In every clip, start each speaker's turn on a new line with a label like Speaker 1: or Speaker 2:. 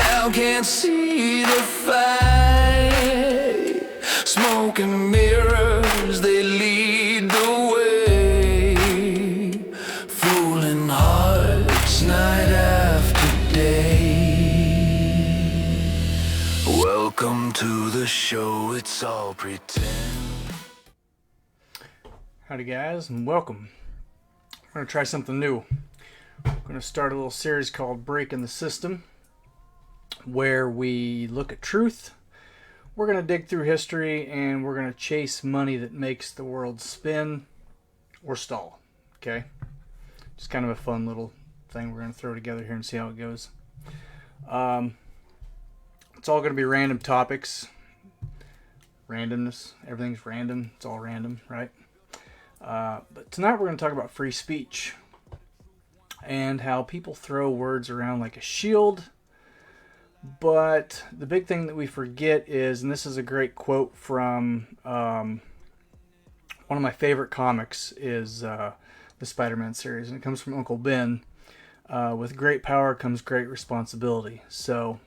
Speaker 1: now can't see the fight. Smoke and mirrors, they lead the way, fooling hearts night after day. Welcome to the show, it's all pretend.
Speaker 2: Howdy guys, and welcome. We're going to try something new. We're going to start a little series called Breaking the System, where we look at truth. We're going to dig through history, and we're going to chase money that makes the world spin or stall. Okay? Just kind of a fun little thing we're going to throw together here and see how it goes. It's all going to be random topics. Randomness. Everything's random. It's all random, right? But tonight we're going to talk about free speech and how people throw words around like a shield. But the big thing that we forget is, and this is a great quote from one of my favorite comics, is the Spider-Man series, and it comes from Uncle Ben. With great power comes great responsibility. So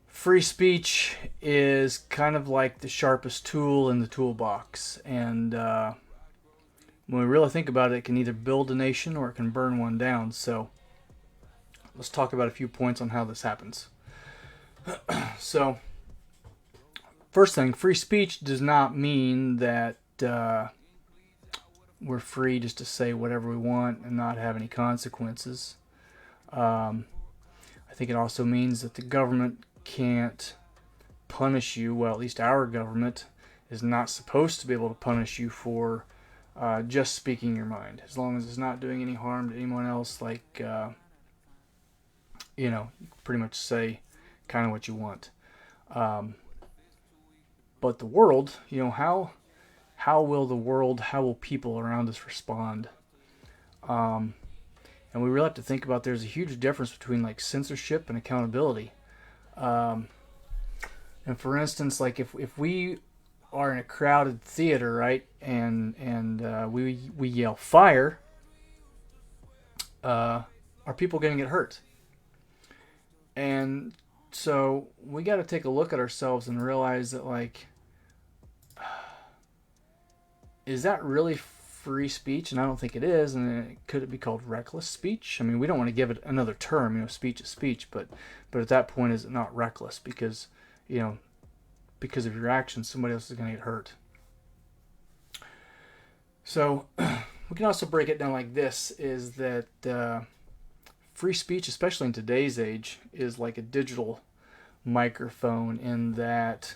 Speaker 2: free speech is kind of like the sharpest tool in the toolbox, and when we really think about it, it can either build a nation or it can burn one down. So let's talk about a few points on how this happens. So first thing, free speech does not mean that we're free just to say whatever we want and not have any consequences. I think it also means that the government can't punish you. Well, at least our government is not supposed to be able to punish you for just speaking your mind, as long as it's not doing any harm to anyone else. Like, you pretty much say kind of what you want. But the world, how will the world, how will people around us respond? And we really have to think about, there's a huge difference between like censorship and accountability. And for instance, like if we are in a crowded theater, right, and we yell fire, are people going to get hurt? And so we got to take a look at ourselves and realize that, like, is that really free speech? And I don't think it is. And could it be called reckless speech? I mean, we don't want to give it another term, speech is speech, but at that point, is it not reckless? Because because of your actions, somebody else is going to get hurt. So we can also break it down like this, is that free speech, especially in today's age, is like a digital microphone, in that,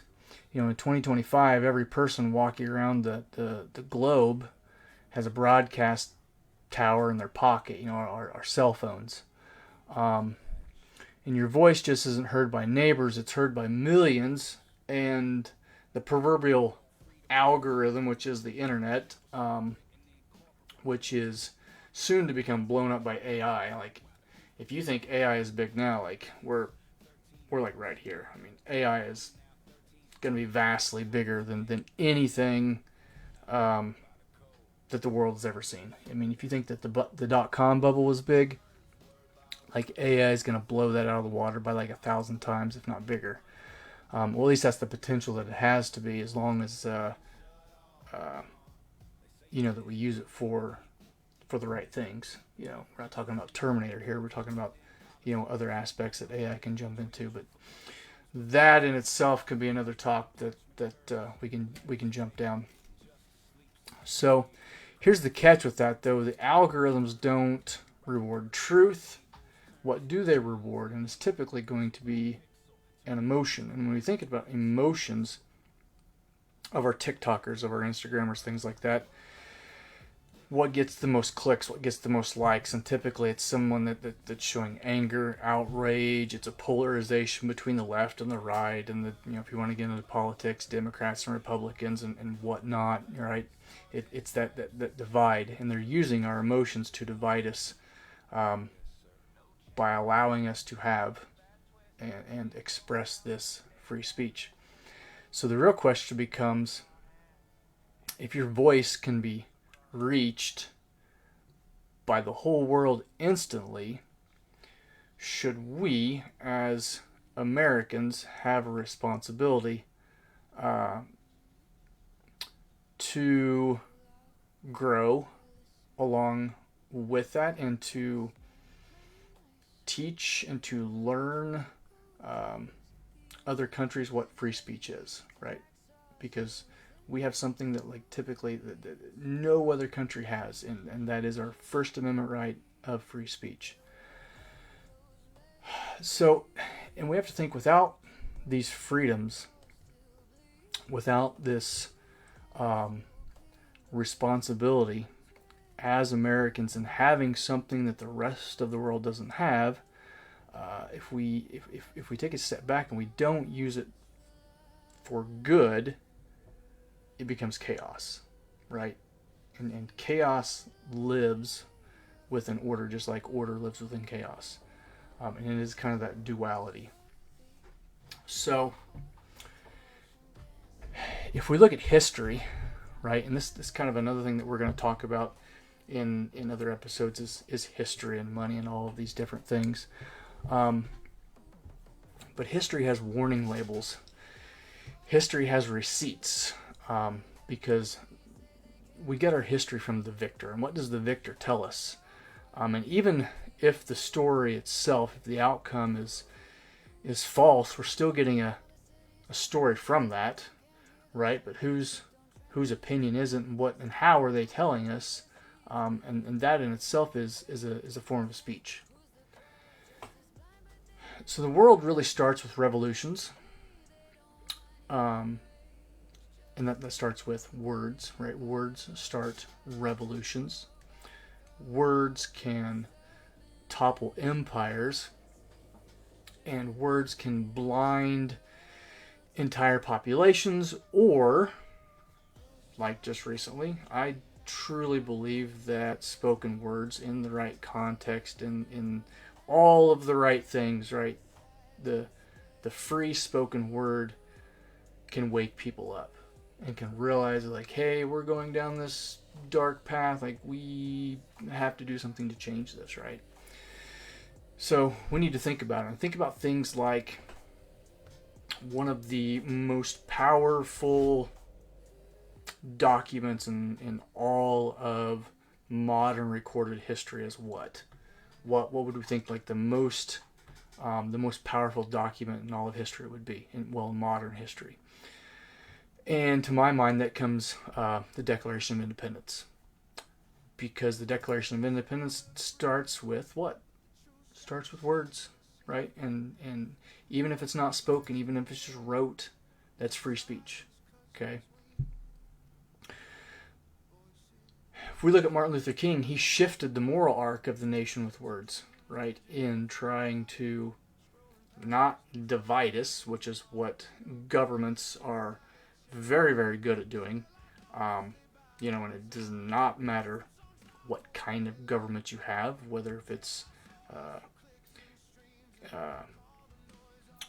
Speaker 2: in 2025, every person walking around the globe has a broadcast tower in their pocket, our cell phones. And your voice just isn't heard by neighbors, it's heard by millions. And the proverbial algorithm, which is the internet, which is soon to become blown up by AI. Like, if you think AI is big now, like we're like right here. I mean, AI is going to be vastly bigger than anything that the world has ever seen. I mean, if you think that the .com bubble was big, like AI is going to blow that out of the water by like 1,000 times, if not bigger. Well, at least that's the potential that it has to be, as long as that we use it for the right things. We're not talking about Terminator here. We're talking about other aspects that AI can jump into. But that in itself could be another talk that we can jump down. So here's the catch with that, though. The algorithms don't reward truth. What do they reward? And it's typically going to be an emotion. And when we think about emotions of our TikTokers, of our Instagrammers, things like that, what gets the most clicks, what gets the most likes? And typically it's someone that's showing anger, outrage. It's a polarization between the left and the right, and if you want to get into politics, Democrats and Republicans and whatnot, right? It's that divide, and they're using our emotions to divide us, by allowing us to have and express this free speech. So the real question becomes, if your voice can be reached by the whole world instantly, should we, as Americans, have a responsibility uh, to grow along with that and to teach and to learn um, other countries what free speech is, right? Because we have something that like typically that no other country has, and that is our First Amendment right of free speech. So, and we have to think, without these freedoms, without this um, responsibility as Americans and having something that the rest of the world doesn't have, if we take a step back and we don't use it for good, it becomes chaos, right? And chaos lives within order, just like order lives within chaos. And it is kind of that duality. So, if we look at history, right, and this is kind of another thing that we're going to talk about in other episodes is history and money and all of these different things. But history has warning labels. History has receipts, because we get our history from the victor. And what does the victor tell us? And even if the story itself, if the outcome is false, we're still getting a story from that, right? But whose opinion isn't, and what and how are they telling us? And that in itself is a form of speech. So the world really starts with revolutions, and that starts with words, right? Words start revolutions. Words can topple empires, and words can blind entire populations, or, like just recently, I truly believe that spoken words in the right context, in all of the right things, right? The free spoken word can wake people up and can realize, like, hey, we're going down this dark path, like we have to do something to change this, right? So we need to think about it, and think about things like one of the most powerful documents in all of modern recorded history is what would we think like the most powerful document in all of history would be, in modern history? And to my mind, that comes the Declaration of Independence, because the Declaration of Independence starts with what? Starts with words, right? And even if it's not spoken, even if it's just wrote, that's free speech. Okay. If we look at Martin Luther King, he shifted the moral arc of the nation with words, right? In trying to not divide us, which is what governments are very, very good at doing. And it does not matter what kind of government you have, whether if it's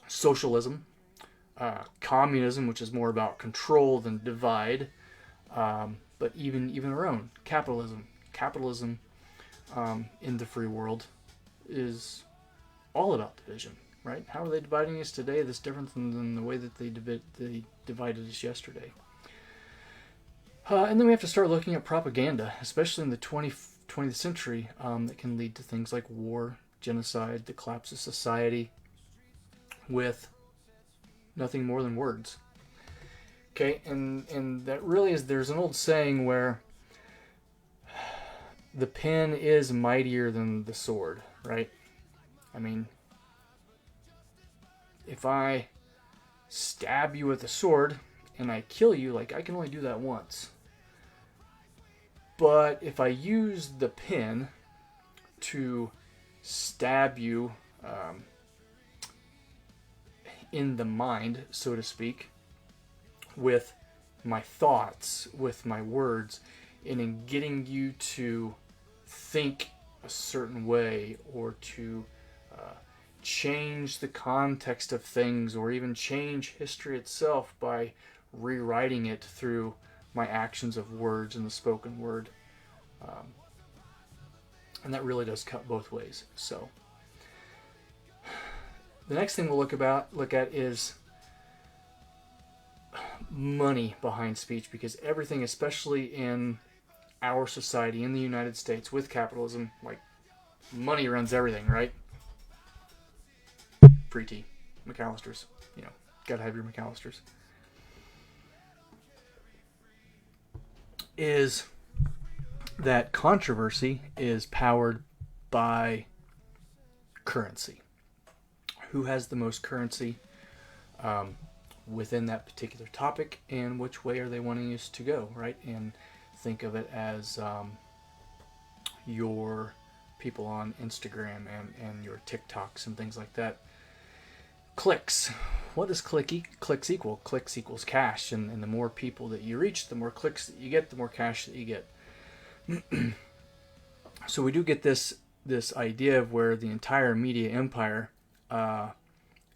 Speaker 2: socialism, communism, which is more about control than divide, but even our own capitalism. Capitalism in the free world is all about division, right? How are they dividing us today that's different than the way that they divided us yesterday? And then we have to start looking at propaganda, especially in the 20th century, that can lead to things like war, genocide, the collapse of society, with nothing more than words. Okay, and that really is, there's an old saying where the pen is mightier than the sword, right? I mean, if I stab you with a sword and I kill you, like, I can only do that once. But if I use the pen to stab you in the mind, so to speak, with my thoughts, with my words, and in getting you to think a certain way, or to change the context of things, or even change history itself by rewriting it through my actions of words and the spoken word. And that really does cut both ways. So The next thing we'll look at is money behind speech, because everything, especially in our society in the United States with capitalism, like money runs everything, right? Free tea, McAllister's, gotta have your McAllister's. Is that controversy is powered by currency. Who has the most currency within that particular topic, and which way are they wanting us to go, right? And think of it as your people on Instagram and your TikToks and things like that. Clicks. What does clicks equal? Clicks equals cash, and the more people that you reach, the more clicks that you get, the more cash that you get. So we do get this idea of where the entire media empire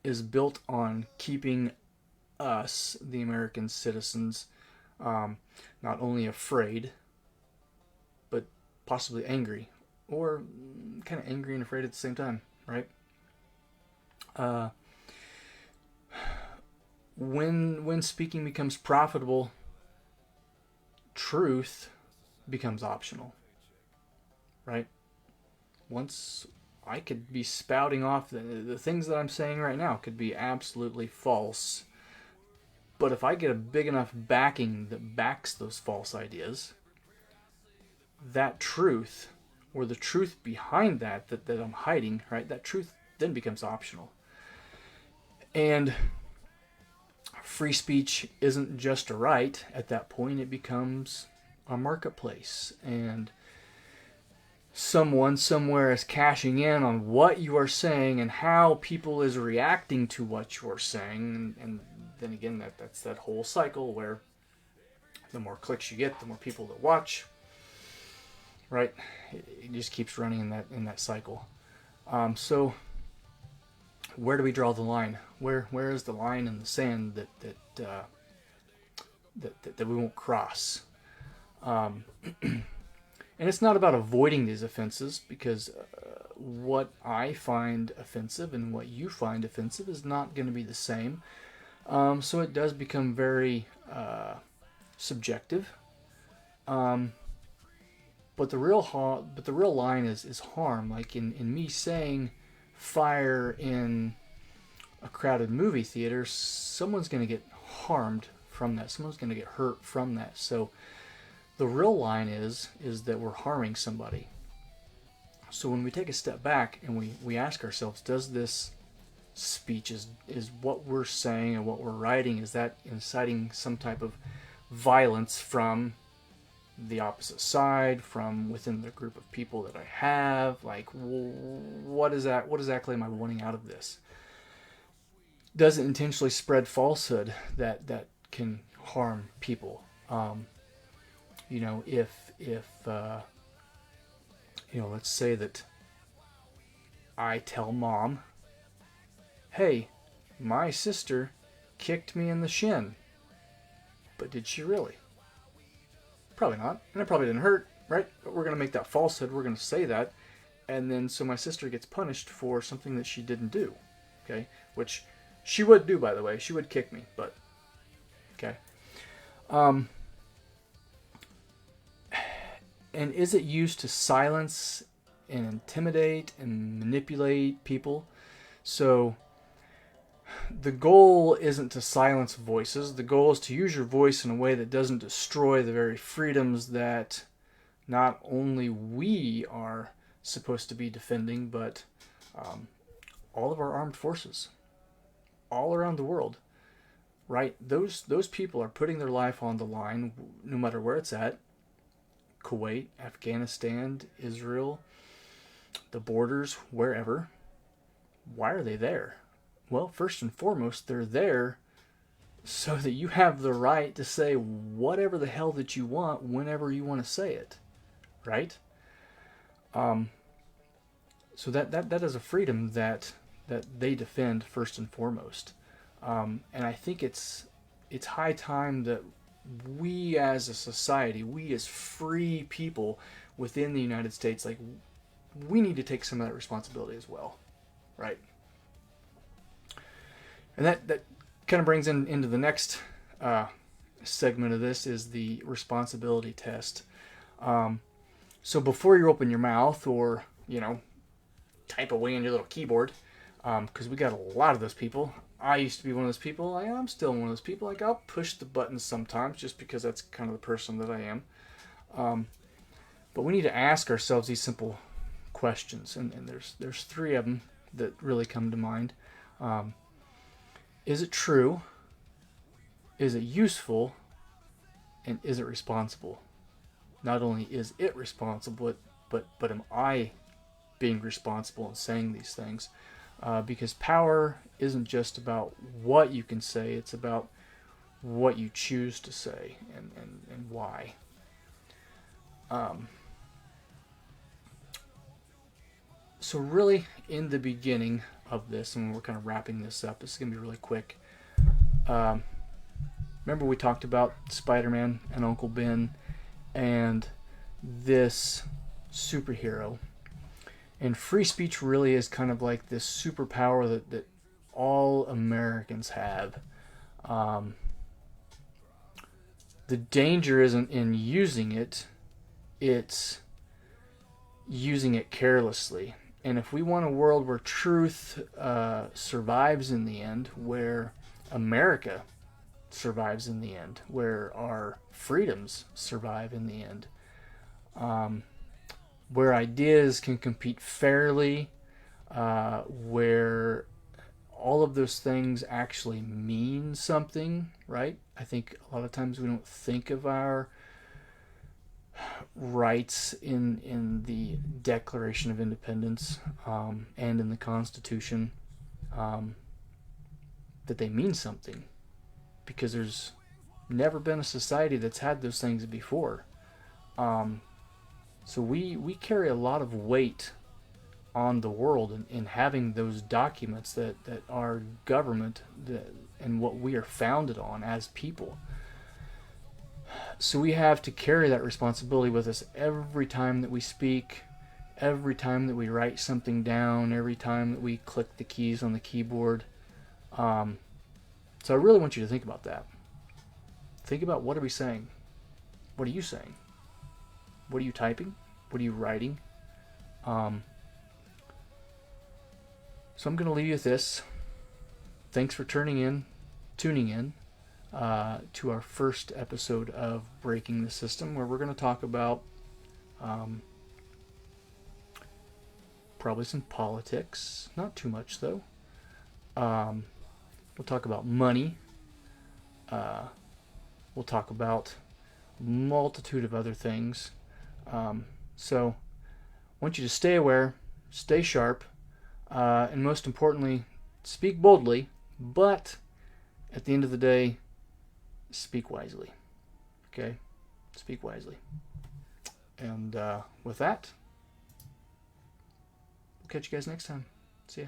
Speaker 2: is built on keeping us, the American citizens, not only afraid, but possibly angry, or kind of angry and afraid at the same time, right? When speaking becomes profitable, truth becomes optional, right? Once I could be spouting off the things that I'm saying right now could be absolutely false, but if I get a big enough backing that backs those false ideas, that truth, or the truth behind that I'm hiding, right, that truth then becomes optional. And free speech isn't just a right at that point, it becomes a marketplace, and someone somewhere is cashing in on what you are saying and how people is reacting to what you're saying. And then again, that's that whole cycle where the more clicks you get, the more people that watch, right? It just keeps running in that cycle. So where do we draw the line? Where is the line in the sand that we won't cross? And it's not about avoiding these offenses, because what I find offensive and what you find offensive is not going to be the same. So it does become very subjective. But the real line is harm. Like in me saying fire in a crowded movie theater, someone's going to get harmed from that. Someone's going to get hurt from that. So the real line is that we're harming somebody. So when we take a step back and we ask ourselves, does this speech, is what we're saying and what we're writing, is that inciting some type of violence from the opposite side, from within the group of people that I have? Like, what exactly am I wanting out of this? Does it intentionally spread falsehood that can harm people? If let's say that I tell mom, hey, my sister kicked me in the shin. But did she really? Probably not. And it probably didn't hurt, right? But we're going to make that falsehood. We're going to say that. And then so my sister gets punished for something that she didn't do. Okay? Which she would do, by the way. She would kick me, but okay. And is it used to silence and intimidate and manipulate people? So the goal isn't to silence voices. The goal is to use your voice in a way that doesn't destroy the very freedoms that not only we are supposed to be defending, but all of our armed forces all around the world, right? Those people are putting their life on the line no matter where it's at. Kuwait, Afghanistan, Israel, the borders, wherever. Why are they there? Well, first and foremost, they're there so that you have the right to say whatever the hell that you want whenever you want to say it, right? So that is a freedom that they defend first and foremost, and I think it's high time that we as a society, we as free people within the United States, like, we need to take some of that responsibility as well, right? And that kind of brings into the next segment of this is the responsibility test. So before you open your mouth or, type away on your little keyboard, because we got a lot of those people. I used to be one of those people. I'm still one of those people. Like, I'll push the buttons sometimes just because that's kind of the person that I am. But we need to ask ourselves these simple questions, and there's three of them that really come to mind. Is it true? Is it useful? And is it responsible? Not only is it responsible, but am I being responsible in saying these things? Because power isn't just about what you can say, it's about what you choose to say and why. So really, in the beginning of this, and we're kind of wrapping this up, this is going to be really quick. Remember we talked about Spider-Man and Uncle Ben and this superhero. And free speech really is kind of like this superpower that all Americans have. The danger isn't in using it, it's using it carelessly. And if we want a world where truth survives in the end, where America survives in the end, where our freedoms survive in the end, where ideas can compete fairly, where all of those things actually mean something, right? I think a lot of times we don't think of our rights in the Declaration of Independence and in the Constitution, that they mean something, because there's never been a society that's had those things before. So we carry a lot of weight on the world in having those documents that our government and what we are founded on as people. So we have to carry that responsibility with us every time that we speak, every time that we write something down, every time that we click the keys on the keyboard. So I really want you to think about that. Think about, what are we saying? What are you saying? What are you typing? What are you writing? So I'm going to leave you with this. Thanks for tuning in to our first episode of Breaking the System, where we're going to talk about probably some politics. Not too much, though. We'll talk about money. We'll talk about a multitude of other things. So I want you to stay aware, stay sharp, and most importantly, speak boldly, but at the end of the day, speak wisely. Okay? Speak wisely. And with that, we'll catch you guys next time. See ya.